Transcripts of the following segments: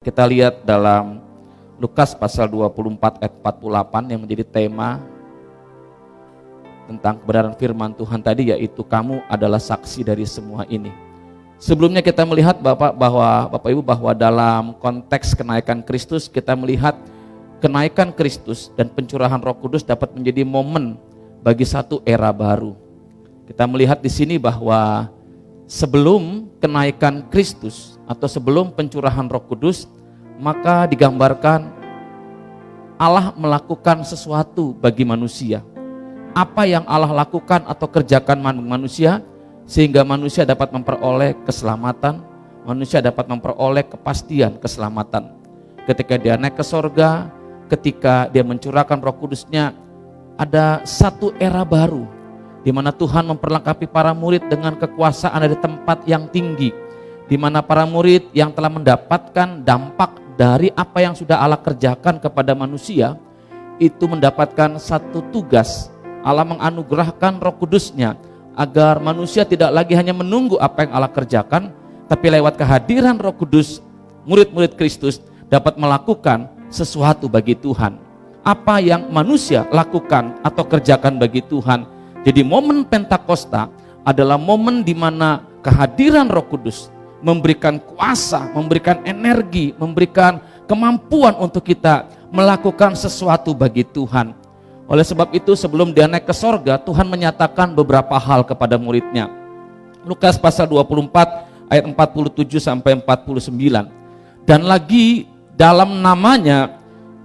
Kita lihat dalam Lukas pasal 24 ayat 48 yang menjadi tema tentang kebenaran firman Tuhan tadi, yaitu kamu adalah saksi dari semua ini. Sebelumnya kita melihat Bapak Ibu bahwa dalam konteks kenaikan Kristus kita melihat kenaikan Kristus dan pencurahan Roh Kudus dapat menjadi momen bagi satu era baru. Kita melihat di sini bahwa sebelum kenaikan Kristus atau sebelum pencurahan Roh Kudus, maka digambarkan Allah melakukan sesuatu bagi manusia. Apa yang Allah lakukan atau kerjakan manusia sehingga manusia dapat memperoleh keselamatan, manusia dapat memperoleh kepastian keselamatan. Ketika dia naik ke sorga, ketika dia mencurahkan Roh Kudusnya, ada satu era baru di mana Tuhan memperlengkapi para murid dengan kekuasaan dari tempat yang tinggi, di mana para murid yang telah mendapatkan dampak dari apa yang sudah Allah kerjakan kepada manusia, itu mendapatkan satu tugas. Allah menganugerahkan Roh Kudusnya agar manusia tidak lagi hanya menunggu apa yang Allah kerjakan, tapi lewat kehadiran Roh Kudus, murid-murid Kristus dapat melakukan sesuatu bagi Tuhan. Apa yang manusia lakukan atau kerjakan bagi Tuhan. Jadi momen Pentakosta adalah momen di mana kehadiran Roh Kudus memberikan kuasa, memberikan energi, memberikan kemampuan untuk kita melakukan sesuatu bagi Tuhan. Oleh sebab itu sebelum dia naik ke sorga, Tuhan menyatakan beberapa hal kepada muridnya. Lukas pasal 24 ayat 47 sampai 49. Dan lagi dalam namanya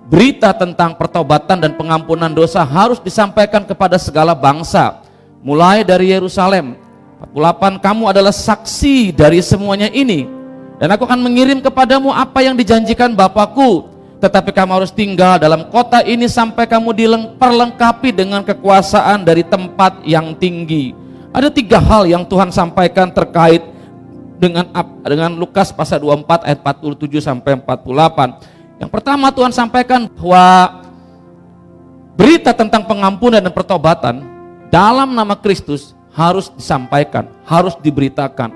berita tentang pertobatan dan pengampunan dosa harus disampaikan kepada segala bangsa, mulai dari Yerusalem. 48, kamu adalah saksi dari semuanya ini, dan aku akan mengirim kepadamu apa yang dijanjikan Bapakku, tetapi kamu harus tinggal dalam kota ini sampai kamu diperlengkapi dengan kekuasaan dari tempat yang tinggi. Ada 3 hal yang Tuhan sampaikan terkait dengan Lukas pasal 24 ayat 47 sampai 48. Yang pertama, Tuhan sampaikan bahwa berita tentang pengampunan dan pertobatan dalam nama Kristus harus disampaikan, harus diberitakan.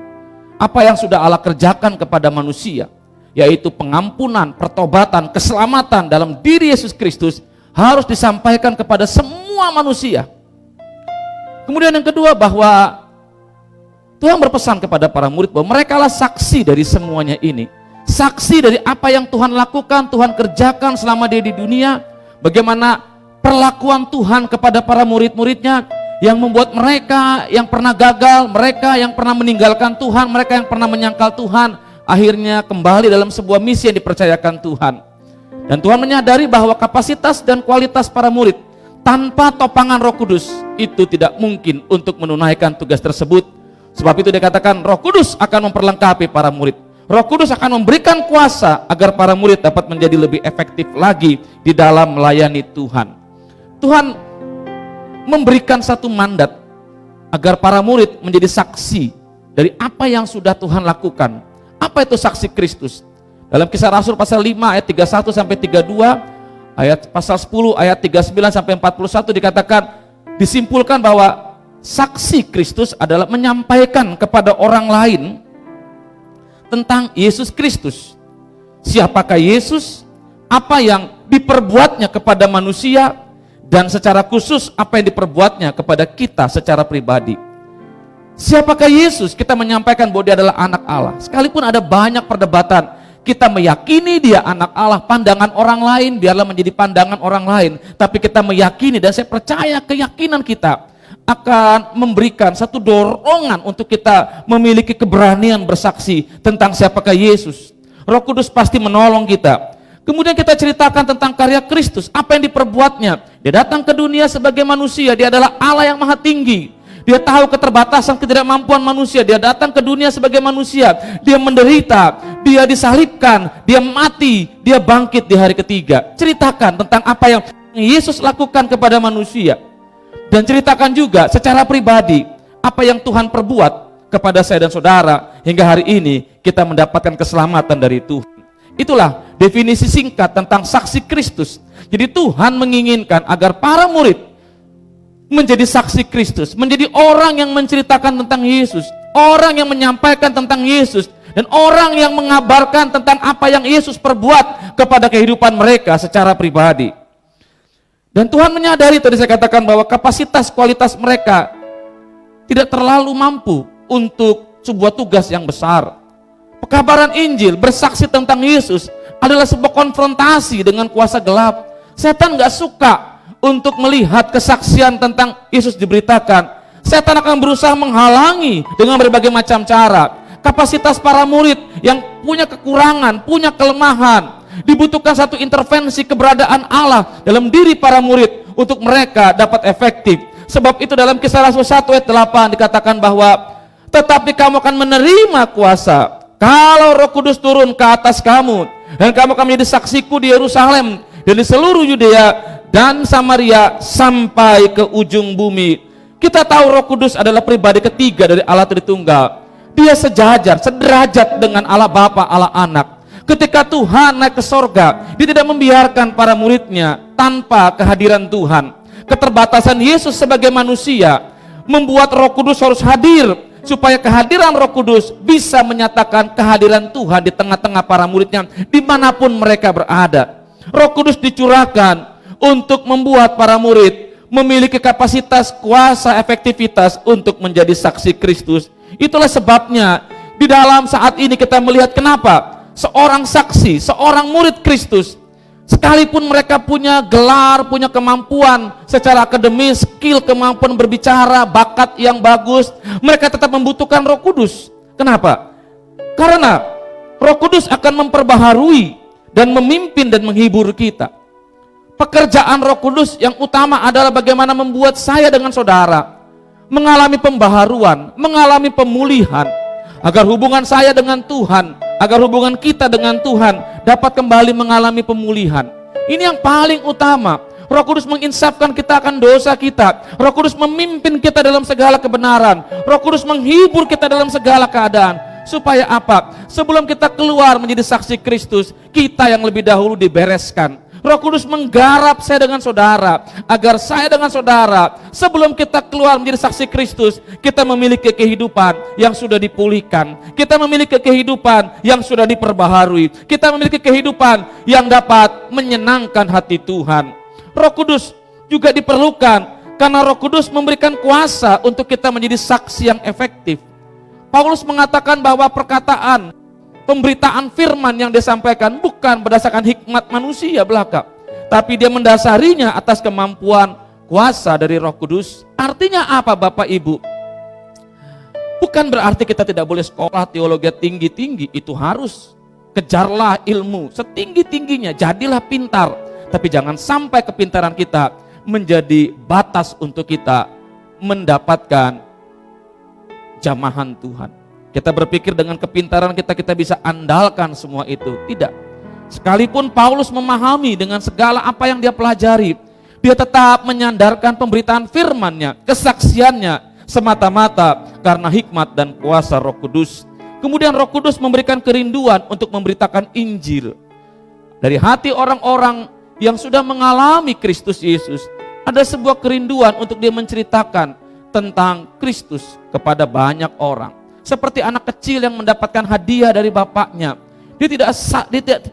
Apa yang sudah Allah kerjakan kepada manusia, yaitu pengampunan, pertobatan, keselamatan dalam diri Yesus Kristus harus disampaikan kepada semua manusia. Kemudian yang kedua, bahwa Tuhan berpesan kepada para murid bahwa mereka lah saksi dari semuanya ini. Saksi dari apa yang Tuhan lakukan, Tuhan kerjakan selama dia di dunia. Bagaimana perlakuan Tuhan kepada para murid-muridnya yang membuat mereka yang pernah gagal, mereka yang pernah meninggalkan Tuhan, mereka yang pernah menyangkal Tuhan, akhirnya kembali dalam sebuah misi yang dipercayakan Tuhan. Dan Tuhan menyadari bahwa kapasitas dan kualitas para murid tanpa topangan Roh Kudus itu tidak mungkin untuk menunaikan tugas tersebut. Sebab itu dikatakan Roh Kudus akan memperlengkapi para murid. Roh Kudus akan memberikan kuasa agar para murid dapat menjadi lebih efektif lagi di dalam melayani Tuhan. Tuhan memberikan satu mandat agar para murid menjadi saksi dari apa yang sudah Tuhan lakukan. Apa itu saksi Kristus? Dalam Kisah Rasul pasal 5 ayat 31 sampai 32, ayat pasal 10 ayat 39 sampai 41 dikatakan, disimpulkan bahwa saksi Kristus adalah menyampaikan kepada orang lain tentang Yesus Kristus. Siapakah Yesus? Apa yang diperbuatnya kepada manusia? Dan secara khusus apa yang diperbuatnya kepada kita secara pribadi. Siapakah Yesus? Kita menyampaikan bahwa dia adalah anak Allah. Sekalipun ada banyak perdebatan, kita meyakini dia anak Allah. Pandangan orang lain biarlah menjadi pandangan orang lain, tapi kita meyakini, dan saya percaya keyakinan kita akan memberikan satu dorongan untuk kita memiliki keberanian bersaksi tentang siapakah Yesus. Roh Kudus pasti menolong kita. Kemudian kita ceritakan tentang karya Kristus, apa yang diperbuatnya. Dia datang ke dunia sebagai manusia, dia adalah Allah yang maha tinggi. Dia tahu keterbatasan, ketidakmampuan manusia. Dia datang ke dunia sebagai manusia, dia menderita, dia disalibkan, dia mati, dia bangkit di hari ketiga. Ceritakan tentang apa yang Yesus lakukan kepada manusia. Dan ceritakan juga secara pribadi apa yang Tuhan perbuat kepada saya dan saudara, hingga hari ini kita mendapatkan keselamatan dari Tuhan. Itulah definisi singkat tentang saksi Kristus. Jadi Tuhan menginginkan agar para murid menjadi saksi Kristus, menjadi orang yang menceritakan tentang Yesus, orang yang menyampaikan tentang Yesus, dan orang yang mengabarkan tentang apa yang Yesus perbuat kepada kehidupan mereka secara pribadi. Dan Tuhan menyadari, tadi saya katakan bahwa kapasitas kualitas mereka tidak terlalu mampu untuk sebuah tugas yang besar. Pekabaran Injil, bersaksi tentang Yesus adalah sebuah konfrontasi dengan kuasa gelap. Setan gak suka untuk melihat kesaksian tentang Yesus diberitakan. Setan akan berusaha menghalangi dengan berbagai macam cara. Kapasitas para murid yang punya kekurangan, punya kelemahan, dibutuhkan satu intervensi keberadaan Allah dalam diri para murid untuk mereka dapat efektif. Sebab itu dalam Kisah Rasul 1 ayat 8 dikatakan bahwa tetapi kamu akan menerima kuasa kalau Roh Kudus turun ke atas kamu, dan kamu akan menjadi saksiku di Yerusalem dan di seluruh Yudea dan Samaria sampai ke ujung bumi. Kita tahu Roh Kudus adalah pribadi ketiga dari Allah Tritunggal. Dia sejajar, sederajat dengan Allah Bapa, Allah Anak. Ketika Tuhan naik ke sorga, dia tidak membiarkan para muridnya tanpa kehadiran Tuhan. Keterbatasan Yesus sebagai manusia membuat Roh Kudus harus hadir, supaya kehadiran Roh Kudus bisa menyatakan kehadiran Tuhan di tengah-tengah para muridnya dimanapun mereka berada. Roh Kudus dicurahkan untuk membuat para murid memiliki kapasitas, kuasa, efektivitas untuk menjadi saksi Kristus. Itulah sebabnya di dalam saat ini kita melihat kenapa seorang saksi, seorang murid Kristus, sekalipun mereka punya gelar, punya kemampuan secara akademis, skill, kemampuan berbicara, bakat yang bagus, mereka tetap membutuhkan Roh Kudus. Kenapa? Karena Roh Kudus akan memperbaharui dan memimpin dan menghibur kita. Pekerjaan Roh Kudus yang utama adalah bagaimana membuat saya dengan saudara mengalami pembaharuan, mengalami pemulihan, agar hubungan saya dengan Tuhan, agar hubungan kita dengan Tuhan dapat kembali mengalami pemulihan. Ini yang paling utama. Roh Kudus menginsafkan kita akan dosa kita. Roh Kudus memimpin kita dalam segala kebenaran. Roh Kudus menghibur kita dalam segala keadaan. Supaya apa? Sebelum kita keluar menjadi saksi Kristus, kita yang lebih dahulu dibereskan. Roh Kudus menggarap saya dengan saudara, agar saya dengan saudara sebelum kita keluar menjadi saksi Kristus, kita memiliki kehidupan yang sudah dipulihkan, kita memiliki kehidupan yang sudah diperbaharui, kita memiliki kehidupan yang dapat menyenangkan hati Tuhan. Roh Kudus juga diperlukan karena Roh Kudus memberikan kuasa untuk kita menjadi saksi yang efektif. Paulus mengatakan bahwa perkataan, pemberitaan firman yang disampaikan bukan berdasarkan hikmat manusia belaka, tapi dia mendasarinya atas kemampuan kuasa dari Roh Kudus. Artinya apa Bapak Ibu? Bukan berarti kita tidak boleh sekolah teologi tinggi-tinggi, itu harus. Kejarlah ilmu setinggi-tingginya, jadilah pintar. Tapi jangan sampai kepintaran kita menjadi batas untuk kita mendapatkan jamahan Tuhan. Kita berpikir dengan kepintaran kita bisa andalkan semua itu. Tidak. Sekalipun Paulus memahami dengan segala apa yang dia pelajari, dia tetap menyandarkan pemberitaan firman-Nya, kesaksiannya semata-mata karena hikmat dan kuasa Roh Kudus. Kemudian Roh Kudus memberikan kerinduan untuk memberitakan Injil. Dari hati orang-orang yang sudah mengalami Kristus Yesus, ada sebuah kerinduan untuk dia menceritakan tentang Kristus kepada banyak orang. Seperti anak kecil yang mendapatkan hadiah dari bapaknya. Dia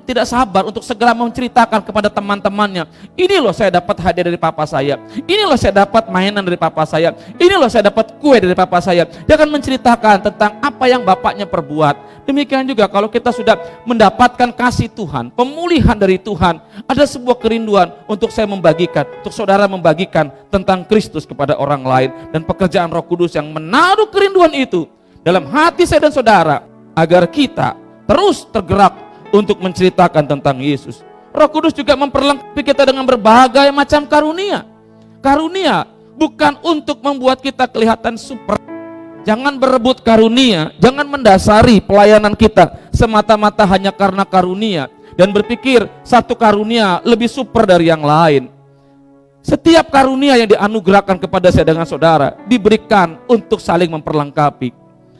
tidak sabar untuk segera menceritakan kepada teman-temannya. Ini loh saya dapat hadiah dari papa saya. Ini loh saya dapat mainan dari papa saya. Ini loh saya dapat kue dari papa saya. Dia akan menceritakan tentang apa yang bapaknya perbuat. Demikian juga kalau kita sudah mendapatkan kasih Tuhan, pemulihan dari Tuhan, ada sebuah kerinduan untuk saya membagikan, untuk saudara membagikan tentang Kristus kepada orang lain. Dan pekerjaan Roh Kudus yang menaruh kerinduan itu dalam hati saya dan saudara, agar kita terus tergerak untuk menceritakan tentang Yesus. Roh Kudus juga memperlengkapi kita dengan berbagai macam karunia. Karunia bukan untuk membuat kita kelihatan super. Jangan berebut karunia, jangan mendasari pelayanan kita semata-mata hanya karena karunia dan berpikir satu karunia lebih super dari yang lain. Setiap karunia yang dianugerahkan kepada saya dengan saudara diberikan untuk saling memperlengkapi.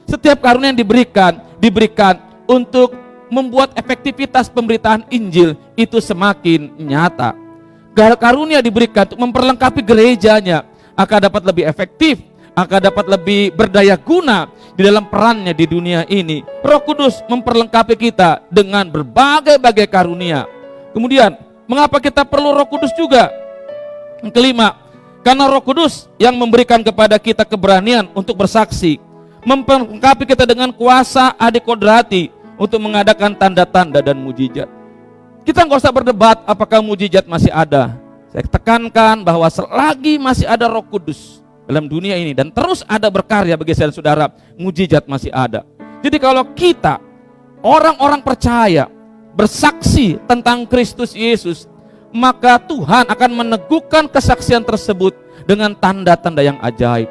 Setiap karunia yang diberikan untuk membuat efektivitas pemberitaan Injil itu semakin nyata. Karunia diberikan untuk memperlengkapi gerejanya agar dapat lebih efektif, agar dapat lebih berdaya guna. di dalam perannya di dunia ini. Roh Kudus memperlengkapi kita dengan berbagai-bagai karunia. Kemudian, mengapa kita perlu Roh Kudus juga? Yang kelima, karena Roh Kudus yang memberikan kepada kita keberanian untuk bersaksi, memperlengkapi kita dengan kuasa adikodrati untuk mengadakan tanda-tanda dan mujizat. Kita nggak usah berdebat apakah mujizat masih ada. Saya tekankan bahwa selagi masih ada Roh Kudus dalam dunia ini dan terus ada berkarya bagi saudara-saudara, mujizat masih ada. Jadi kalau kita orang-orang percaya bersaksi tentang Kristus Yesus, maka Tuhan akan meneguhkan kesaksian tersebut dengan tanda-tanda yang ajaib.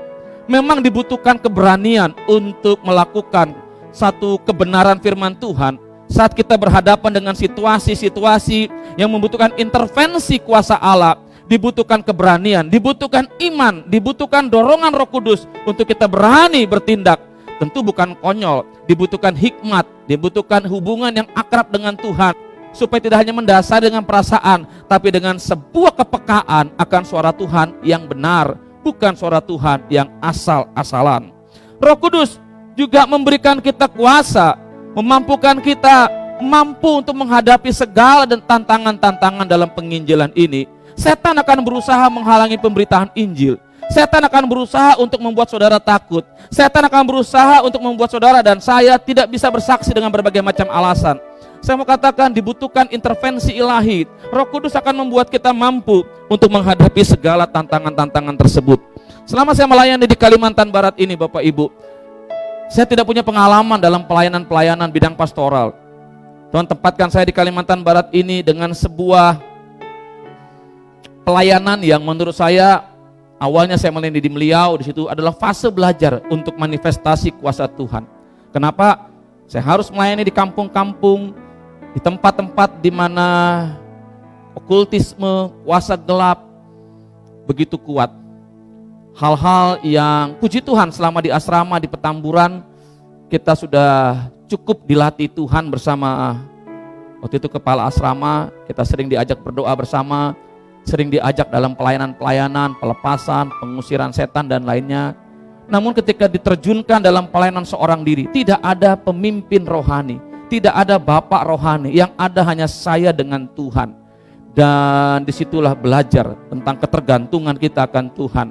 Memang dibutuhkan keberanian untuk melakukan satu kebenaran firman Tuhan saat kita berhadapan dengan situasi-situasi yang membutuhkan intervensi kuasa Allah. Dibutuhkan keberanian, dibutuhkan iman, dibutuhkan dorongan Roh Kudus untuk kita berani bertindak. Tentu bukan konyol, dibutuhkan hikmat, dibutuhkan hubungan yang akrab dengan Tuhan, supaya tidak hanya mendasar dengan perasaan, tapi dengan sebuah kepekaan akan suara Tuhan yang benar, bukan suara Tuhan yang asal-asalan. Roh Kudus juga memberikan kita kuasa, memampukan kita mampu untuk menghadapi segala dan tantangan-tantangan dalam penginjilan ini. Setan akan berusaha menghalangi pemberitaan Injil. Setan akan berusaha untuk membuat saudara takut. Setan akan berusaha untuk membuat saudara dan saya tidak bisa bersaksi dengan berbagai macam alasan. Saya mau katakan dibutuhkan intervensi ilahi. Roh Kudus akan membuat kita mampu untuk menghadapi segala tantangan-tantangan tersebut. Selama saya melayani di Kalimantan Barat ini, Bapak Ibu, saya tidak punya pengalaman dalam pelayanan-pelayanan bidang pastoral. Tuhan tempatkan saya di Kalimantan Barat ini dengan sebuah pelayanan yang menurut saya awalnya saya melayani di Meliau, di situ adalah fase belajar untuk manifestasi kuasa Tuhan. Kenapa? Saya harus melayani di kampung-kampung, di tempat-tempat di mana okultisme, kuasa gelap begitu kuat. Hal-hal yang puji Tuhan selama di asrama di Petamburan kita sudah cukup dilatih Tuhan bersama waktu itu kepala asrama, kita sering diajak berdoa bersama, sering diajak dalam pelayanan-pelayanan, pelepasan, pengusiran setan dan lainnya. Namun ketika diterjunkan dalam pelayanan seorang diri, tidak ada pemimpin rohani, tidak ada bapak rohani, yang ada hanya saya dengan Tuhan. Dan disitulah belajar tentang ketergantungan kita akan Tuhan.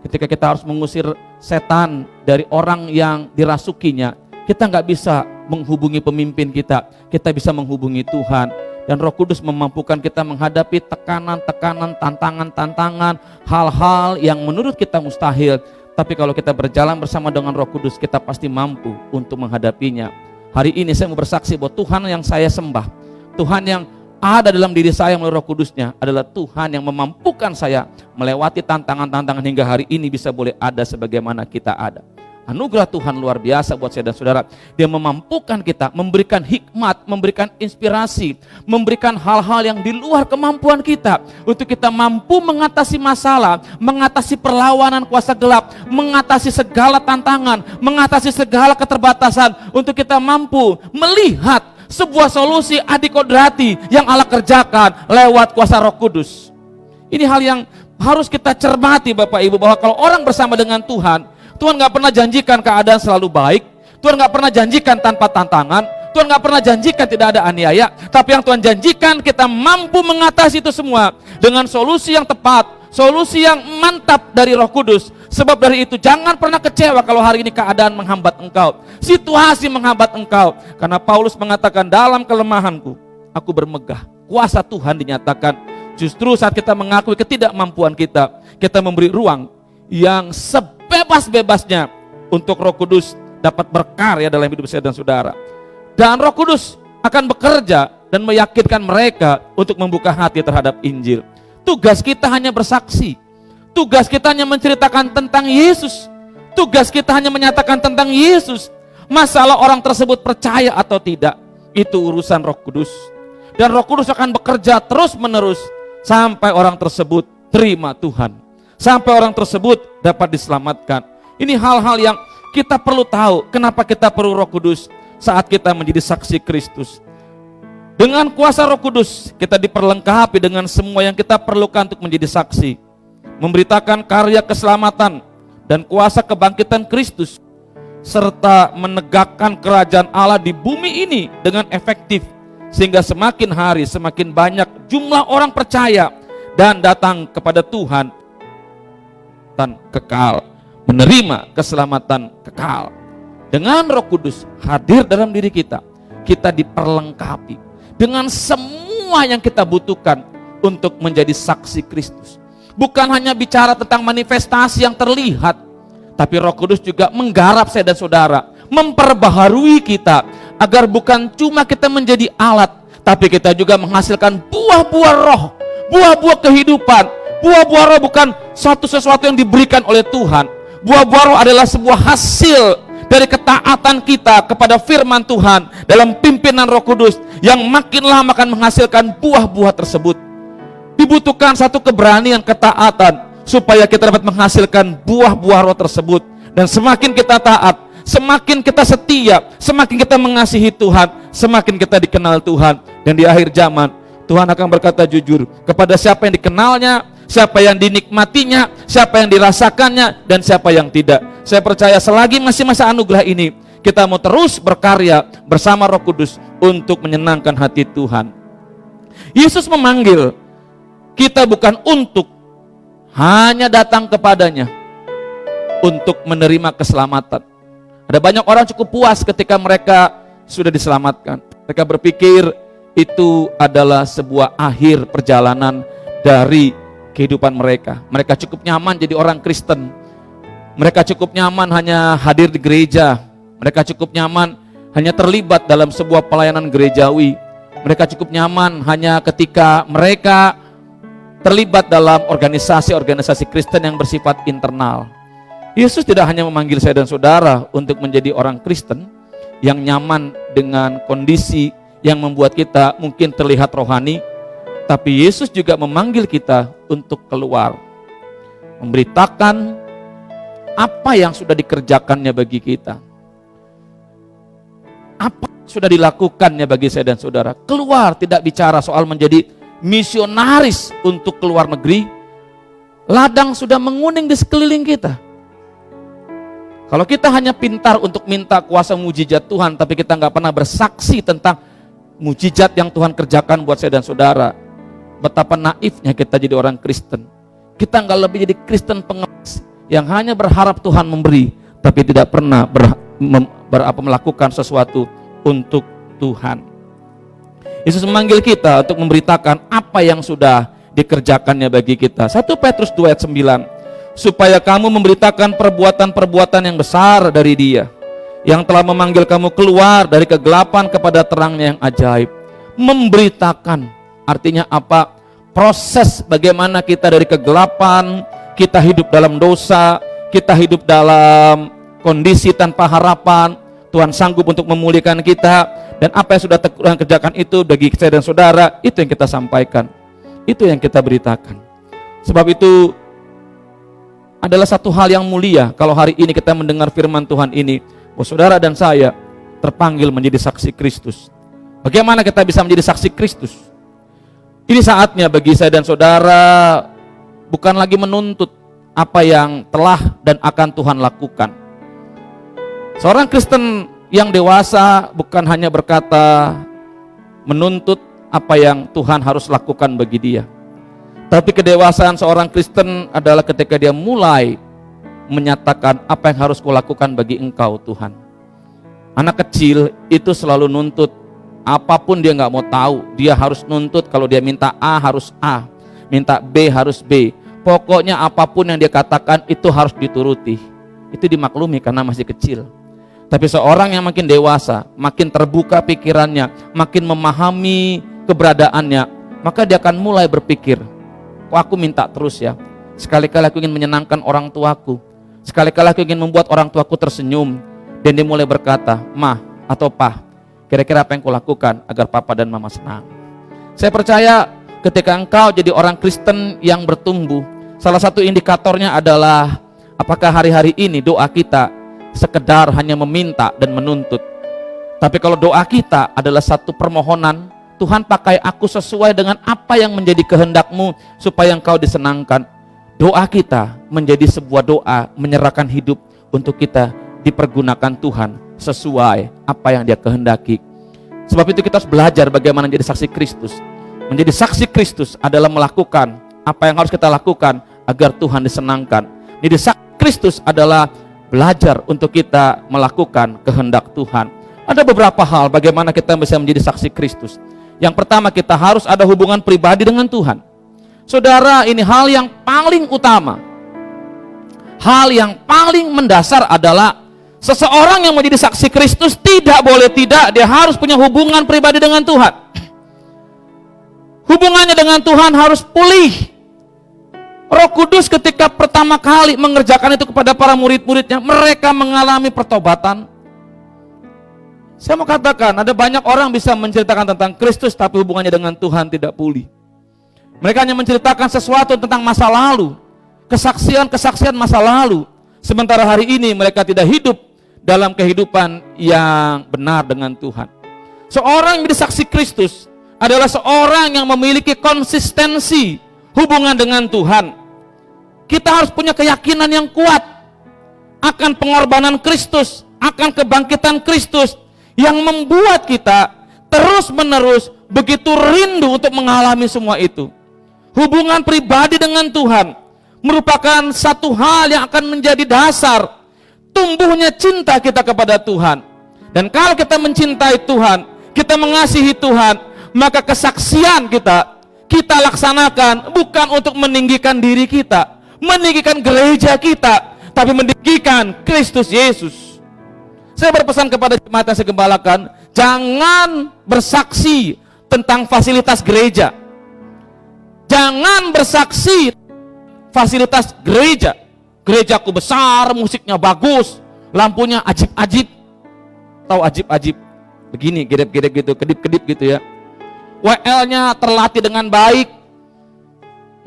Ketika kita harus mengusir setan dari orang yang dirasukinya, kita nggak bisa menghubungi pemimpin kita bisa menghubungi Tuhan. Dan Roh Kudus memampukan kita menghadapi tekanan-tekanan, tantangan-tantangan, hal-hal yang menurut kita mustahil. Tapi kalau kita berjalan bersama dengan Roh Kudus, kita pasti mampu untuk menghadapinya. Hari ini saya mau bersaksi bahwa Tuhan yang saya sembah, Tuhan yang ada dalam diri saya melalui Roh Kudusnya adalah Tuhan yang memampukan saya melewati tantangan-tantangan hingga hari ini bisa boleh ada sebagaimana kita ada. Anugerah Tuhan luar biasa buat saya dan saudara. Dia memampukan kita, memberikan hikmat, memberikan inspirasi, memberikan hal-hal yang di luar kemampuan kita untuk kita mampu mengatasi masalah, mengatasi perlawanan kuasa gelap, mengatasi segala tantangan, mengatasi segala keterbatasan, untuk kita mampu melihat sebuah solusi adikodrati yang Allah kerjakan lewat kuasa Roh Kudus. Ini hal yang harus kita cermati Bapak Ibu, bahwa kalau orang bersama dengan Tuhan, Tuhan gak pernah janjikan keadaan selalu baik, Tuhan gak pernah janjikan tanpa tantangan, Tuhan gak pernah janjikan tidak ada aniaya, tapi yang Tuhan janjikan kita mampu mengatasi itu semua dengan solusi yang tepat, solusi yang mantap dari Roh Kudus. Sebab dari itu jangan pernah kecewa kalau hari ini keadaan menghambat engkau, situasi menghambat engkau, karena Paulus mengatakan dalam kelemahanku aku bermegah. Kuasa Tuhan dinyatakan justru saat kita mengakui ketidakmampuan kita, kita memberi ruang yang sebebas-bebasnya untuk Roh Kudus dapat berkarya dalam hidup saya dan saudara. Dan Roh Kudus akan bekerja dan meyakinkan mereka untuk membuka hati terhadap Injil. Tugas kita hanya bersaksi, tugas kita hanya menceritakan tentang Yesus, tugas kita hanya menyatakan tentang Yesus. Masalah orang tersebut percaya atau tidak, itu urusan Roh Kudus. Dan Roh Kudus akan bekerja terus menerus sampai orang tersebut terima Tuhan, sampai orang tersebut dapat diselamatkan. Ini hal-hal yang kita perlu tahu. Kenapa kita perlu Roh Kudus saat kita menjadi saksi Kristus? Dengan kuasa Roh Kudus kita diperlengkapi dengan semua yang kita perlukan untuk menjadi saksi, memberitakan karya keselamatan dan kuasa kebangkitan Kristus. serta menegakkan kerajaan Allah di bumi ini dengan efektif, sehingga semakin hari semakin banyak jumlah orang percaya dan datang kepada Tuhan dan kekal, menerima keselamatan kekal. Dengan Roh Kudus hadir dalam diri kita, kita diperlengkapi dengan semua yang kita butuhkan untuk menjadi saksi Kristus. Bukan hanya bicara tentang manifestasi yang terlihat, tapi Roh Kudus juga menggarap saya dan saudara, memperbaharui kita, agar bukan cuma kita menjadi alat, tapi kita juga menghasilkan buah-buah roh, buah-buah kehidupan. Buah-buah roh bukan sesuatu yang diberikan oleh Tuhan. Buah-buah roh adalah sebuah hasil dari ketaatan kita kepada firman Tuhan dalam pimpinan Roh Kudus, yang makin lama akan menghasilkan buah-buah tersebut. Dibutuhkan satu keberanian, ketaatan, supaya kita dapat menghasilkan buah-buah roh tersebut. Dan semakin kita taat, semakin kita setia, semakin kita mengasihi Tuhan, semakin kita dikenal Tuhan. Dan di akhir zaman, Tuhan akan berkata jujur kepada siapa yang dikenalnya, siapa yang dinikmatinya, siapa yang dirasakannya, dan siapa yang tidak. Saya percaya selagi masih masa anugerah ini, kita mau terus berkarya bersama Roh Kudus untuk menyenangkan hati Tuhan. Yesus memanggil kita bukan untuk hanya datang kepadanya untuk menerima keselamatan. Ada banyak orang cukup puas ketika mereka sudah diselamatkan. Mereka berpikir itu adalah sebuah akhir perjalanan dari kehidupan mereka. Mereka cukup nyaman jadi orang Kristen. Mereka cukup nyaman hanya hadir di gereja. Mereka cukup nyaman hanya terlibat dalam sebuah pelayanan gerejawi. Mereka cukup nyaman hanya ketika mereka terlibat dalam organisasi-organisasi Kristen yang bersifat internal. Yesus tidak hanya memanggil saya dan saudara untuk menjadi orang Kristen yang nyaman dengan kondisi yang membuat kita mungkin terlihat rohani, tapi Yesus juga memanggil kita untuk keluar, memberitakan apa yang sudah dikerjakannya bagi kita, apa yang sudah dilakukannya bagi saya dan saudara. Keluar, tidak bicara soal menjadi misionaris untuk keluar negeri. Ladang sudah menguning di sekeliling kita. Kalau kita hanya pintar untuk minta kuasa mujizat Tuhan, tapi kita nggak pernah bersaksi tentang mujizat yang Tuhan kerjakan buat saya dan saudara, betapa naifnya kita jadi orang Kristen. Kita nggak lebih jadi Kristen pengemis yang hanya berharap Tuhan memberi, tapi tidak pernah melakukan sesuatu untuk Tuhan. Yesus memanggil kita untuk memberitakan apa yang sudah dikerjakannya bagi kita. 1 Petrus 2 ayat 9, supaya kamu memberitakan perbuatan-perbuatan yang besar dari Dia, yang telah memanggil kamu keluar dari kegelapan kepada terangnya yang ajaib. Memberitakan artinya apa? Proses bagaimana kita dari kegelapan, kita hidup dalam dosa, kita hidup dalam kondisi tanpa harapan. Tuhan sanggup untuk memulihkan kita, dan apa yang sudah Tuhan kerjakan itu bagi saya dan saudara, itu yang kita sampaikan, itu yang kita beritakan. Sebab itu adalah satu hal yang mulia kalau hari ini kita mendengar firman Tuhan ini, bahwa saudara dan saya terpanggil menjadi saksi Kristus. Bagaimana kita bisa menjadi saksi Kristus? Ini saatnya bagi saya dan saudara bukan lagi menuntut apa yang telah dan akan Tuhan lakukan. Seorang Kristen yang dewasa bukan hanya berkata menuntut apa yang Tuhan harus lakukan bagi dia, tapi kedewasaan seorang Kristen adalah ketika dia mulai menyatakan apa yang harus kulakukan bagi Engkau Tuhan. Anak kecil itu selalu nuntut, apapun dia nggak mau tahu, dia harus nuntut. Kalau dia minta A harus A, minta B harus B. Pokoknya apapun yang dia katakan itu harus dituruti. Itu dimaklumi karena masih kecil. Tapi seorang yang makin dewasa, makin terbuka pikirannya, makin memahami keberadaannya, maka dia akan mulai berpikir, kok aku minta terus ya? Sekali-kali aku ingin menyenangkan orang tuaku, sekali-kali aku ingin membuat orang tuaku tersenyum. Dan dia mulai berkata, Ma atau Pa, kira-kira apa yang kulakukan agar Papa dan Mama senang? Saya percaya ketika engkau jadi orang Kristen yang bertumbuh, salah satu indikatornya adalah apakah hari-hari ini doa kita sekedar hanya meminta dan menuntut. Tapi kalau doa kita adalah satu permohonan, Tuhan pakai aku sesuai dengan apa yang menjadi kehendak-Mu supaya Engkau disenangkan. Doa kita menjadi sebuah doa menyerahkan hidup untuk kita dipergunakan Tuhan sesuai apa yang Dia kehendaki. Sebab itu kita harus belajar bagaimana menjadi saksi Kristus. Menjadi saksi Kristus adalah melakukan apa yang harus kita lakukan agar Tuhan disenangkan. Jadi saksi Kristus adalah belajar untuk kita melakukan kehendak Tuhan. Ada beberapa hal bagaimana kita bisa menjadi saksi Kristus. Yang pertama, kita harus ada hubungan pribadi dengan Tuhan. Saudara, ini hal yang paling utama. Hal yang paling mendasar adalah seseorang yang menjadi saksi Kristus tidak boleh tidak, dia harus punya hubungan pribadi dengan Tuhan. Hubungannya dengan Tuhan harus pulih. Roh Kudus ketika pertama kali mengerjakan itu kepada para murid-muridnya, mereka mengalami pertobatan. Saya mau katakan, ada banyak orang bisa menceritakan tentang Kristus, tapi hubungannya dengan Tuhan tidak pulih. Mereka hanya menceritakan sesuatu tentang masa lalu, kesaksian-kesaksian masa lalu. Sementara hari ini mereka tidak hidup dalam kehidupan yang benar dengan Tuhan. Seorang yang menjadi saksi Kristus adalah seorang yang memiliki konsistensi hubungan dengan Tuhan. Kita harus punya keyakinan yang kuat akan pengorbanan Kristus, akan kebangkitan Kristus, yang membuat kita terus-menerus begitu rindu untuk mengalami semua itu. Hubungan pribadi dengan Tuhan merupakan satu hal yang akan menjadi dasar tumbuhnya cinta kita kepada Tuhan. Dan kalau kita mencintai Tuhan, kita mengasihi Tuhan, maka kesaksian kita laksanakan bukan untuk meninggikan diri kita, meninggikan gereja kita, tapi meninggikan Kristus Yesus. Saya berpesan kepada jemaat yang saya gembalakan, jangan bersaksi tentang fasilitas gereja. Jangan bersaksi fasilitas gereja. Gerejaku besar, musiknya bagus, lampunya ajib-ajib. Tahu ajib-ajib? Begini, gedep-gedep gitu, kedip-kedip gitu ya. WL-nya terlatih dengan baik.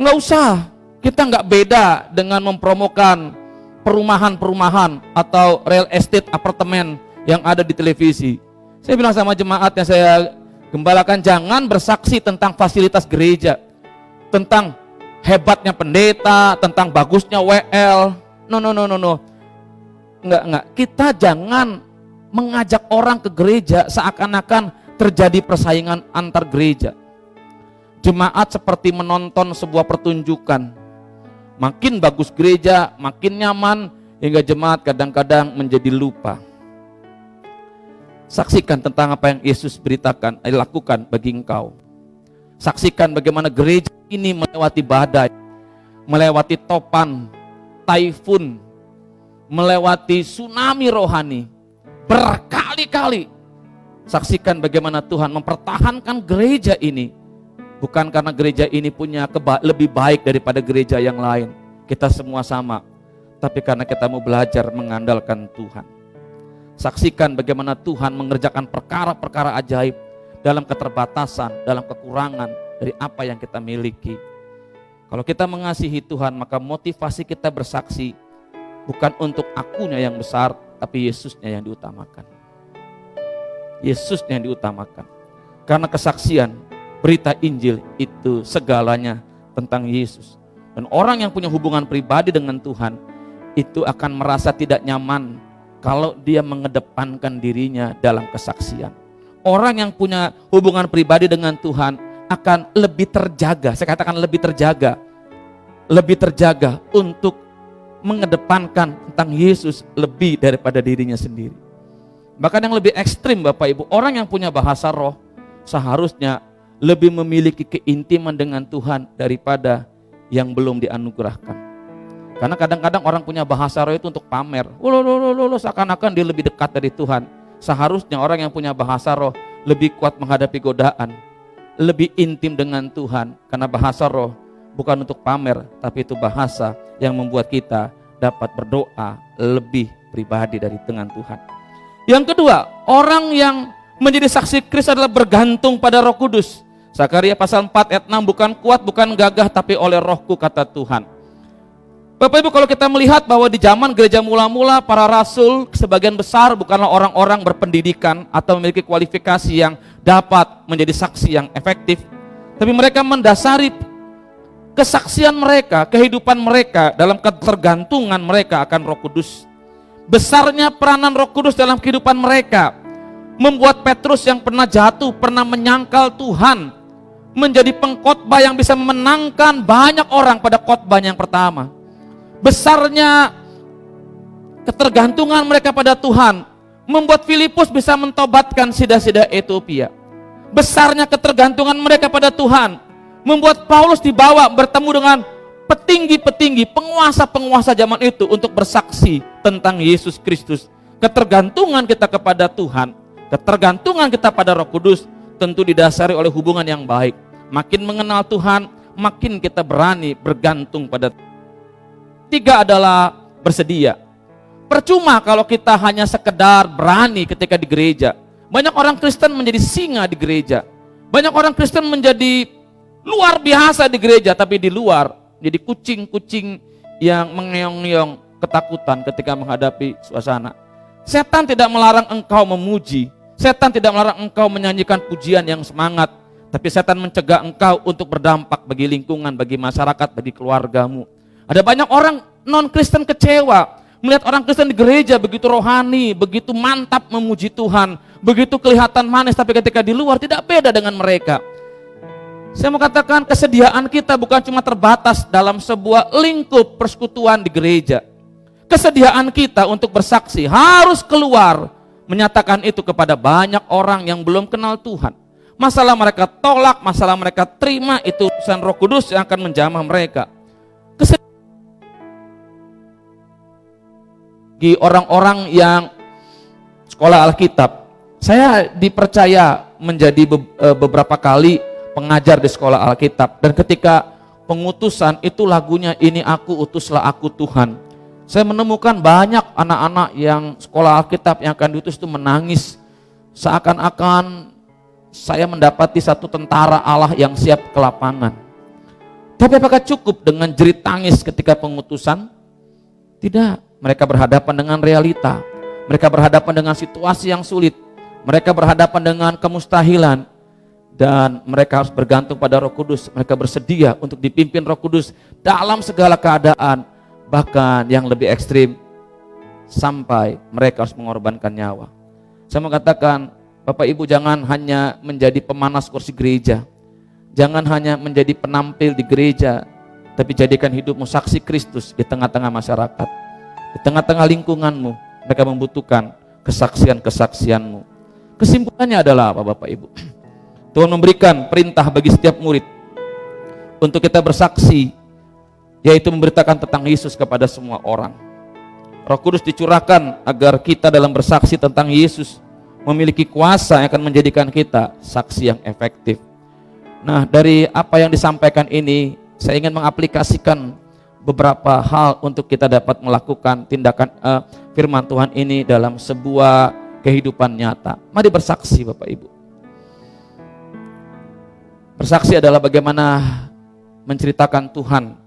Nggak usah, kita nggak beda dengan mempromokan perumahan-perumahan atau real estate apartemen yang ada di televisi. Saya bilang sama jemaat yang saya gembalakan, jangan bersaksi tentang fasilitas gereja, tentang hebatnya pendeta, tentang bagusnya WL. No. Enggak. Kita jangan mengajak orang ke gereja seakan-akan terjadi persaingan antar gereja. Jemaat seperti menonton sebuah pertunjukan. Makin bagus gereja, makin nyaman, hingga jemaat kadang-kadang menjadi lupa. Saksikan tentang apa yang Yesus beritakan, lakukan bagi engkau. Saksikan bagaimana gereja ini melewati badai, melewati topan, taifun, melewati tsunami rohani, berkali-kali. Saksikan bagaimana Tuhan mempertahankan gereja ini. Bukan karena gereja ini punya lebih baik daripada gereja yang lain. Kita semua sama. Tapi karena kita mau belajar mengandalkan Tuhan. Saksikan bagaimana Tuhan mengerjakan perkara-perkara ajaib dalam keterbatasan, dalam kekurangan dari apa yang kita miliki. Kalau kita mengasihi Tuhan, maka motivasi kita bersaksi bukan untuk akunya yang besar, tapi Yesusnya yang diutamakan. Yesusnya yang diutamakan. Karena kesaksian, berita Injil itu segalanya tentang Yesus. Dan orang yang punya hubungan pribadi dengan Tuhan itu akan merasa tidak nyaman kalau dia mengedepankan dirinya dalam kesaksian. Orang yang punya hubungan pribadi dengan Tuhan akan lebih terjaga, saya katakan lebih terjaga untuk mengedepankan tentang Yesus lebih daripada dirinya sendiri. Bahkan yang lebih ekstrim Bapak Ibu, orang yang punya bahasa roh seharusnya lebih memiliki keintiman dengan Tuhan daripada yang belum dianugerahkan. Karena kadang-kadang orang punya bahasa roh itu untuk pamer. Seakan-akan dia lebih dekat dari Tuhan. Seharusnya orang yang punya bahasa roh lebih kuat menghadapi godaan, lebih intim dengan Tuhan. Karena bahasa roh bukan untuk pamer, tapi itu bahasa yang membuat kita dapat berdoa lebih pribadi dengan Tuhan. Yang kedua, orang yang menjadi saksi Kristus adalah bergantung pada Roh Kudus. Zakaria pasal 4 ayat 6, bukan kuat, bukan gagah, tapi oleh Rohku, kata Tuhan. Bapak Ibu, kalau kita melihat bahwa di zaman gereja mula-mula, para rasul sebagian besar bukanlah orang-orang berpendidikan atau memiliki kualifikasi yang dapat menjadi saksi yang efektif, tapi mereka mendasari kesaksian mereka, kehidupan mereka dalam ketergantungan mereka akan Roh Kudus. Besarnya peranan Roh Kudus dalam kehidupan mereka membuat Petrus yang pernah jatuh, pernah menyangkal Tuhan, menjadi pengkhotbah yang bisa memenangkan banyak orang pada khotbahnya yang pertama. Besarnya ketergantungan mereka pada Tuhan membuat Filipus bisa mentobatkan sida-sida Ethiopia. Besarnya ketergantungan mereka pada Tuhan membuat Paulus dibawa bertemu dengan petinggi-petinggi, penguasa-penguasa zaman itu untuk bersaksi tentang Yesus Kristus. Ketergantungan kita kepada Tuhan, ketergantungan kita pada Roh Kudus tentu didasari oleh hubungan yang baik. Makin mengenal Tuhan, makin kita berani bergantung pada Tuhan. 3 adalah bersedia. Percuma kalau kita hanya sekedar berani ketika di gereja. Banyak orang Kristen menjadi singa di gereja. Banyak orang Kristen menjadi luar biasa di gereja, tapi di luar jadi kucing-kucing yang mengeong-ngeong ketakutan ketika menghadapi suasana. Setan tidak melarang engkau memuji. Setan tidak melarang engkau menyanyikan pujian yang semangat. Tapi setan mencegah engkau untuk berdampak bagi lingkungan, bagi masyarakat, bagi keluargamu. Ada banyak orang non-Kristen kecewa melihat orang Kristen di gereja begitu rohani, begitu mantap memuji Tuhan, begitu kelihatan manis, tapi ketika di luar tidak beda dengan mereka. Saya mau katakan kesediaan kita bukan cuma terbatas dalam sebuah lingkup persekutuan di gereja. Kesediaan kita untuk bersaksi harus keluar, menyatakan itu kepada banyak orang yang belum kenal Tuhan. Masalah mereka tolak, masalah mereka terima, itu urusan Roh Kudus yang akan menjamah mereka. Bagi orang-orang yang sekolah Alkitab, saya dipercaya menjadi beberapa kali pengajar di sekolah Alkitab, dan ketika pengutusan itu lagunya Ini Aku Utuslah Aku Tuhan, saya menemukan banyak anak-anak yang sekolah Alkitab yang akan diutus itu menangis, seakan-akan saya mendapati satu tentara Allah yang siap ke lapangan. Tapi apakah cukup dengan jerit tangis ketika pengutusan? Tidak. Mereka berhadapan dengan realita, mereka berhadapan dengan situasi yang sulit, mereka berhadapan dengan kemustahilan, dan mereka harus bergantung pada Roh Kudus. Mereka bersedia untuk dipimpin Roh Kudus dalam segala keadaan, bahkan yang lebih ekstrim sampai mereka harus mengorbankan nyawa. Saya mau katakan, Bapak Ibu, jangan hanya menjadi pemanas kursi gereja, jangan hanya menjadi penampil di gereja, tapi jadikan hidupmu saksi Kristus di tengah-tengah masyarakat. Di tengah-tengah lingkunganmu, mereka membutuhkan kesaksian-kesaksianmu. Kesimpulannya adalah apa, Bapak Ibu? Tuhan memberikan perintah bagi setiap murid untuk kita bersaksi, yaitu memberitakan tentang Yesus kepada semua orang. Roh Kudus dicurahkan agar kita dalam bersaksi tentang Yesus memiliki kuasa yang akan menjadikan kita saksi yang efektif. Nah, dari apa yang disampaikan ini, saya ingin mengaplikasikan beberapa hal untuk kita dapat melakukan tindakan firman Tuhan ini dalam sebuah kehidupan nyata. Mari bersaksi, Bapak Ibu. Bersaksi adalah bagaimana menceritakan Tuhan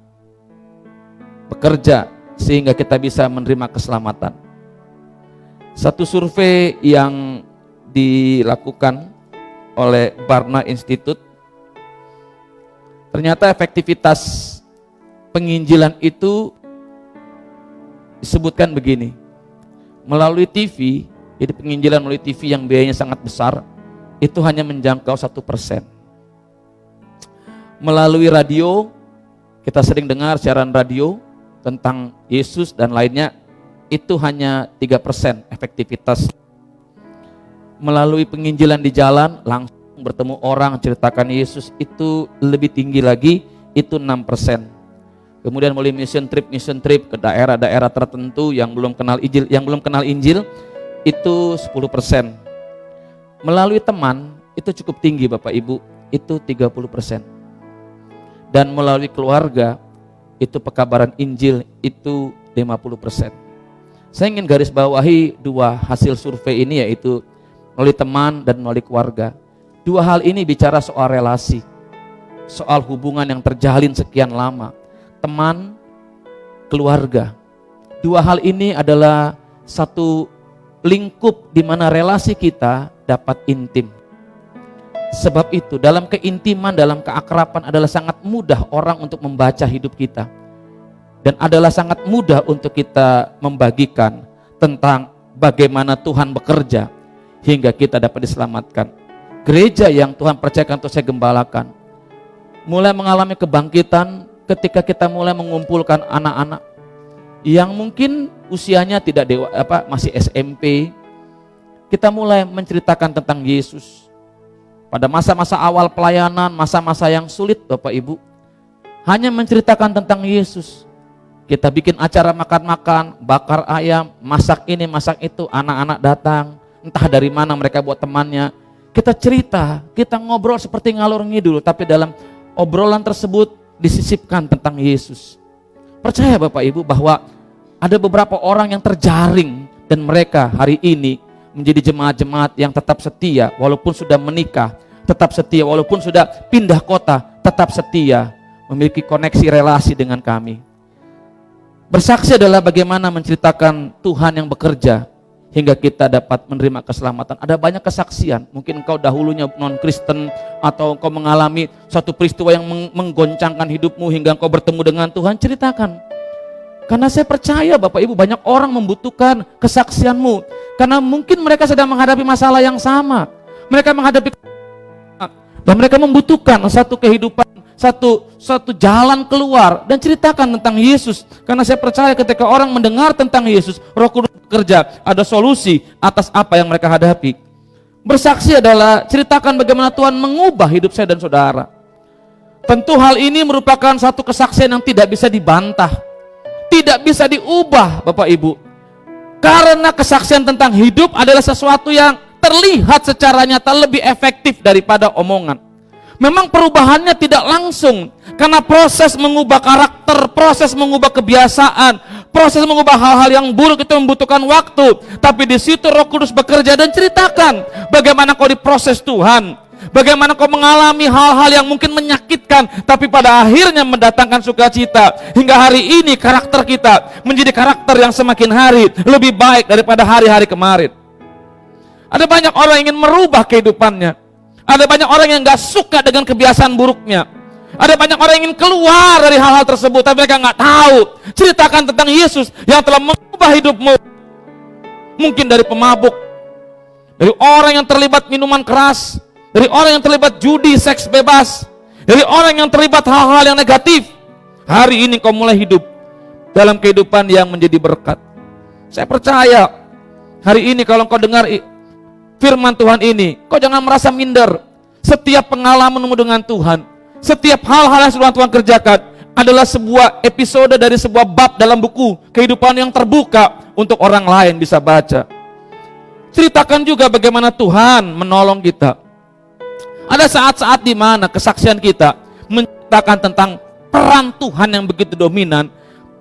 bekerja sehingga kita bisa menerima keselamatan. Satu survei yang dilakukan oleh Barna Institute, ternyata efektivitas penginjilan itu disebutkan begini: melalui TV, jadi penginjilan melalui TV yang biayanya sangat besar, itu hanya menjangkau 1%. Melalui radio, kita sering dengar siaran radio tentang Yesus dan lainnya, itu hanya 3% efektivitas. Melalui penginjilan di jalan, langsung bertemu orang, ceritakan Yesus, itu lebih tinggi lagi, itu 6%. Kemudian melalui mission trip ke daerah-daerah tertentu yang belum kenal Injil, itu 10%. Melalui teman, itu cukup tinggi, Bapak Ibu, itu 30%. Dan melalui keluarga, itu pekabaran Injil, itu 50%. Saya ingin garis bawahi 2 hasil survei ini, yaitu melalui teman dan melalui keluarga. 2 hal ini bicara soal relasi, soal hubungan yang terjalin sekian lama. Teman, keluarga. 2 hal ini adalah satu lingkup di mana relasi kita dapat intim. Sebab itu dalam keintiman, dalam keakraban adalah sangat mudah orang untuk membaca hidup kita. Dan adalah sangat mudah untuk kita membagikan tentang bagaimana Tuhan bekerja hingga kita dapat diselamatkan. Gereja yang Tuhan percayakan untuk saya gembalakan mulai mengalami kebangkitan ketika kita mulai mengumpulkan anak-anak yang mungkin usianya tidak masih SMP. Kita mulai menceritakan tentang Yesus. Pada masa-masa awal pelayanan, masa-masa yang sulit Bapak Ibu, hanya menceritakan tentang Yesus. Kita bikin acara makan-makan, bakar ayam, masak ini, masak itu, anak-anak datang, entah dari mana mereka buat temannya. Kita cerita, kita ngobrol seperti ngalor ngidul, tapi dalam obrolan tersebut disisipkan tentang Yesus. Percaya Bapak Ibu bahwa ada beberapa orang yang terjaring dan mereka hari ini menjadi jemaat-jemaat yang tetap setia walaupun sudah menikah, tetap setia walaupun sudah pindah kota, tetap setia, memiliki koneksi relasi dengan kami. Bersaksi adalah bagaimana menceritakan Tuhan yang bekerja hingga kita dapat menerima keselamatan. Ada banyak kesaksian, mungkin engkau dahulunya non-Kristen atau engkau mengalami satu peristiwa yang menggoncangkan hidupmu hingga engkau bertemu dengan Tuhan, ceritakan. Karena saya percaya Bapak Ibu banyak orang membutuhkan kesaksianmu. Karena mungkin mereka sedang menghadapi masalah yang sama. Mereka menghadapi dan mereka membutuhkan satu kehidupan, satu jalan keluar, dan ceritakan tentang Yesus. Karena saya percaya ketika orang mendengar tentang Yesus, Roh Kudus bekerja, ada solusi atas apa yang mereka hadapi. Bersaksi adalah ceritakan bagaimana Tuhan mengubah hidup saya dan saudara. Tentu hal ini merupakan satu kesaksian yang tidak bisa dibantah, tidak bisa diubah Bapak Ibu. Karena kesaksian tentang hidup adalah sesuatu yang terlihat secara nyata lebih efektif daripada omongan. Memang perubahannya tidak langsung, karena proses mengubah karakter, proses mengubah kebiasaan, proses mengubah hal-hal yang buruk itu membutuhkan waktu. Tapi di situ Roh Kudus bekerja dan ceritakan bagaimana kau diproses Tuhan, bagaimana kau mengalami hal-hal yang mungkin menyakitkan, tapi pada akhirnya mendatangkan sukacita. Hingga hari ini karakter kita menjadi karakter yang semakin hari lebih baik daripada hari-hari kemarin. Ada banyak orang yang ingin merubah kehidupannya. Ada banyak orang yang gak suka dengan kebiasaan buruknya. Ada banyak orang yang ingin keluar dari hal-hal tersebut, tapi mereka gak tahu. Ceritakan tentang Yesus yang telah mengubah hidupmu. Mungkin dari pemabuk, dari orang yang terlibat minuman keras, dari orang yang terlibat judi, seks bebas, dari orang yang terlibat hal-hal yang negatif. Hari ini kau mulai hidup dalam kehidupan yang menjadi berkat. Saya percaya hari ini kalau kau dengar firman Tuhan ini, kau jangan merasa minder. Setiap pengalamanmu dengan Tuhan, setiap hal-hal yang sudah Tuhan kerjakan adalah sebuah episode dari sebuah bab dalam buku kehidupan yang terbuka untuk orang lain bisa baca. Ceritakan juga bagaimana Tuhan menolong kita. Ada saat-saat di mana kesaksian kita menceritakan tentang peran Tuhan yang begitu dominan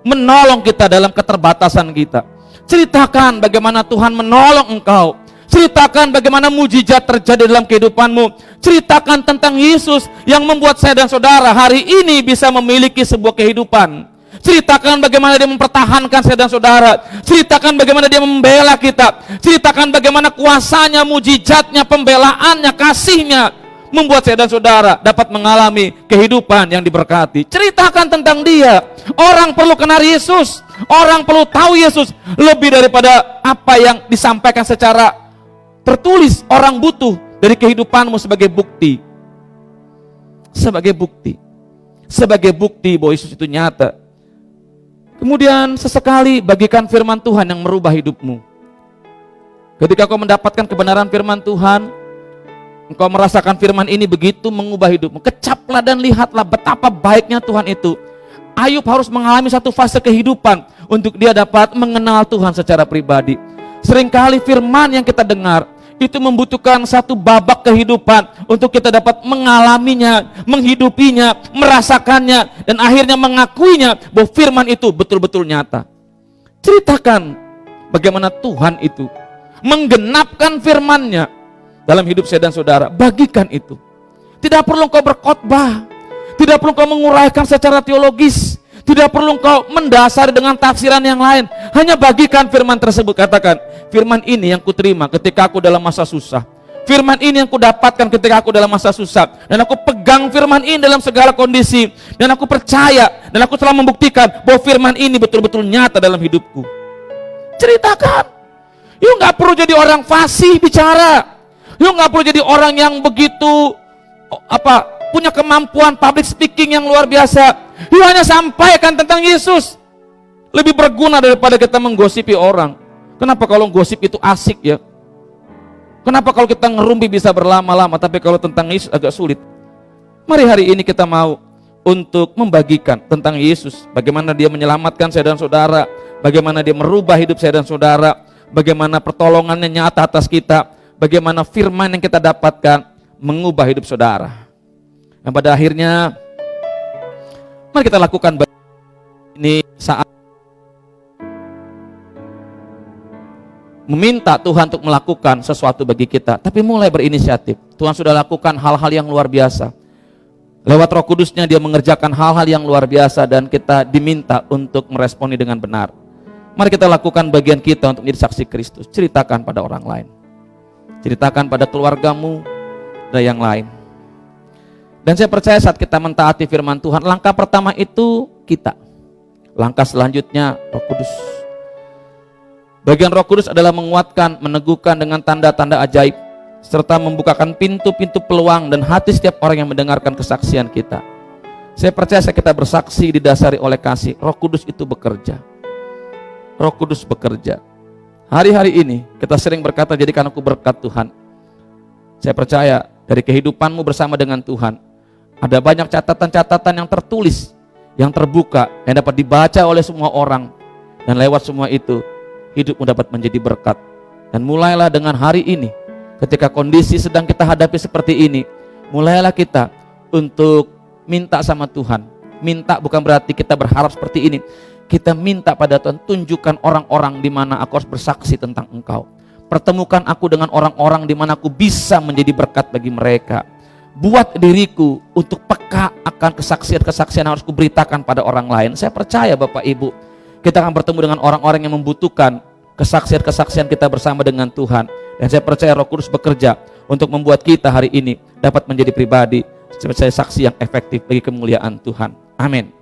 menolong kita dalam keterbatasan kita. Ceritakan bagaimana Tuhan menolong engkau. Ceritakan bagaimana mujizat terjadi dalam kehidupanmu. Ceritakan tentang Yesus yang membuat saya dan saudara hari ini bisa memiliki sebuah kehidupan. Ceritakan bagaimana dia mempertahankan saya dan saudara. Ceritakan bagaimana dia membela kita. Ceritakan bagaimana kuasanya, mujizatnya, pembelaannya, kasihnya membuat saya dan saudara dapat mengalami kehidupan yang diberkati. Ceritakan tentang dia. Orang perlu kenal Yesus. Orang perlu tahu Yesus lebih daripada apa yang disampaikan secara tertulis. Orang butuh dari kehidupanmu sebagai bukti. Sebagai bukti. Sebagai bukti bahwa Yesus itu nyata. Kemudian sesekali bagikan firman Tuhan yang merubah hidupmu. Ketika kau mendapatkan kebenaran firman Tuhan, engkau merasakan firman ini begitu mengubah hidupmu. Kecaplah dan lihatlah betapa baiknya Tuhan itu. Ayub harus mengalami satu fase kehidupan untuk dia dapat mengenal Tuhan secara pribadi. Seringkali firman yang kita dengar itu membutuhkan satu babak kehidupan untuk kita dapat mengalaminya, menghidupinya, merasakannya, dan akhirnya mengakuinya bahwa firman itu betul-betul nyata. Ceritakan bagaimana Tuhan itu menggenapkan firman-Nya dalam hidup saya dan saudara. Bagikan itu. Tidak perlu engkau berkhotbah, tidak perlu engkau menguraikan secara teologis, tidak perlu engkau mendasari dengan tafsiran yang lain. Hanya bagikan firman tersebut. Katakan, firman ini yang kuterima ketika aku dalam masa susah. Firman ini yang kudapatkan ketika aku dalam masa susah. Dan aku pegang firman ini dalam segala kondisi. Dan aku percaya, dan aku telah membuktikan bahwa firman ini betul-betul nyata dalam hidupku. ceritakan. You nggak perlu jadi orang fasih bicara. You nggak perlu jadi orang yang begitu punya kemampuan public speaking yang luar biasa. You hanya sampaikan tentang Yesus. Lebih berguna daripada kita menggosipi orang. Kenapa kalau gosip itu asik ya? Kenapa kalau kita ngerumpi bisa berlama-lama, tapi kalau tentang Yesus agak sulit? Mari hari ini kita mau untuk membagikan tentang Yesus, bagaimana dia menyelamatkan saya dan saudara, bagaimana dia merubah hidup saya dan saudara, bagaimana pertolongannya nyata atas kita, bagaimana firman yang kita dapatkan mengubah hidup saudara. Dan pada akhirnya mari kita lakukan ini saat meminta Tuhan untuk melakukan sesuatu bagi kita, tapi mulai berinisiatif. Tuhan sudah lakukan hal-hal yang luar biasa. Lewat Roh Kudusnya dia mengerjakan hal-hal yang luar biasa dan kita diminta untuk meresponi dengan benar. Mari kita lakukan bagian kita untuk menjadi saksi Kristus. Ceritakan pada orang lain. Ceritakan pada keluargamu dan yang lain. Dan saya percaya saat kita mentaati firman Tuhan, langkah pertama itu kita. Langkah selanjutnya Roh Kudus. Bagian Roh Kudus adalah menguatkan, meneguhkan dengan tanda-tanda ajaib, serta membukakan pintu-pintu peluang dan hati setiap orang yang mendengarkan kesaksian kita. Saya percaya saat kita bersaksi didasari oleh kasih, Roh Kudus itu bekerja. Roh Kudus bekerja. Hari-hari ini kita sering berkata, jadikan aku berkat Tuhan. Saya percaya dari kehidupanmu bersama dengan Tuhan, ada banyak catatan-catatan yang tertulis, yang terbuka, yang dapat dibaca oleh semua orang. Dan lewat semua itu, hidupmu dapat menjadi berkat. Dan mulailah dengan hari ini, ketika kondisi sedang kita hadapi seperti ini, mulailah kita untuk minta sama Tuhan. Minta bukan berarti kita berharap seperti ini. Kita minta pada Tuhan, tunjukkan orang-orang di mana aku harus bersaksi tentang Engkau. Pertemukan aku dengan orang-orang di mana aku bisa menjadi berkat bagi mereka. Buat diriku untuk peka akan kesaksian-kesaksian yang harus kuberitakan pada orang lain. Saya percaya Bapak Ibu, kita akan bertemu dengan orang-orang yang membutuhkan kesaksian-kesaksian kita bersama dengan Tuhan. Dan saya percaya Roh Kudus bekerja untuk membuat kita hari ini dapat menjadi pribadi sebagai saksi yang efektif bagi kemuliaan Tuhan. Amin.